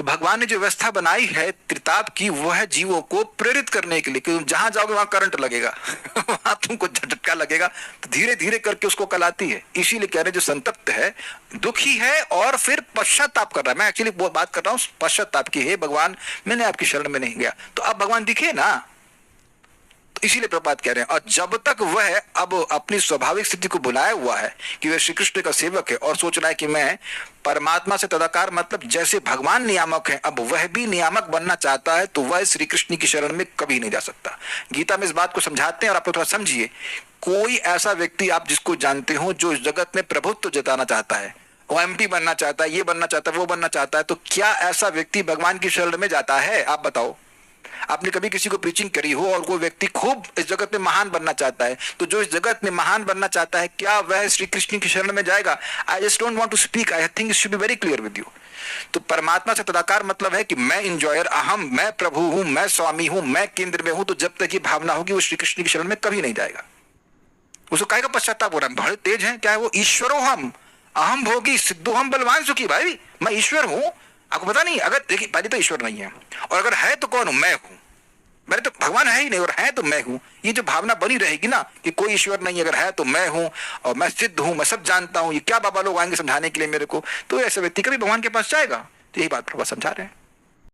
तो भगवान ने जो व्यवस्था बनाई है त्रिताप की, वो है जीवों को प्रेरित करने के लिए कि जहां जाओगे वहां करंट लगेगा वहां तुमको झटका लगेगा, तो धीरे धीरे करके उसको कल आती है। इसीलिए कह रहे जो संतप्त है, दुखी है और फिर पश्चाताप कर रहा है। मैं एक्चुअली वो बात कर रहा हूं पश्चाताप की, है भगवान मैंने आपकी शरण में नहीं गया, तो अब भगवान दिखे ना, इसीलिए प्रपात कह रहे हैं। और जब तक वह अब अपनी स्वाभाविक स्थिति को भुलाया हुआ है कि वह श्री कृष्ण का सेवक है और सोच रहा है कि मैं परमात्मा से तदाकार, मतलब जैसे भगवान नियामक है अब वह भी नियामक बनना चाहता है, तो वह श्री कृष्ण की शरण में कभी नहीं जा सकता। गीता में इस बात को समझाते हैं और आप थोड़ा समझिए। कोई ऐसा व्यक्ति आप जिसको जानते हो जो इस जगत में प्रभुत्व जताना चाहता है, वो एमपी बनना चाहता है, ये बनना चाहता है, वो बनना चाहता है, तो क्या ऐसा व्यक्ति भगवान की शरण में जाता है? आप बताओ। आपने कभी किसी को प्रीचिंग करी हो और कोई व्यक्ति खूब इस जगत में महान बनना चाहता है, तो जो इस जगत में महान बनना चाहता है क्या वह श्री कृष्ण की शरण में जाएगा? I just don't want to speak, I think it should be very clear with you. तो परमात्मा से तदाकार मतलब है कि मैं इंजॉयर, अहम, मैं प्रभु हूं, मैं स्वामी हूं, मैं केंद्र में हूं, तो जब तक ये भावना होगी वो श्री कृष्ण की शरण में कभी नहीं जाएगा। उसको काय का पश्चाताप हो रहा है? बड़े तेज हैं, क्या है वो? ईश्वरो हम, अहम भोगी, सिद्धो हम, बलवान सुखी। भाई मैं ईश्वर हूं, आपको पता नहीं? अगर देखिए पहले तो ईश्वर नहीं है, और अगर है तो कौन हूं? मैं हूं। मेरे तो भगवान है ही नहीं, और है तो मैं हूं। ये जो भावना बनी रहेगी ना कि कोई ईश्वर नहीं, अगर है तो मैं हूं और मैं सिद्ध हूं, मैं सब जानता हूं, ये क्या बाबा लोग आएंगे समझाने के लिए मेरे को, तो ऐसे व्यक्ति कभी भगवान के पास जाएगा? तो यही बात प्रभु समझा रहे हैं।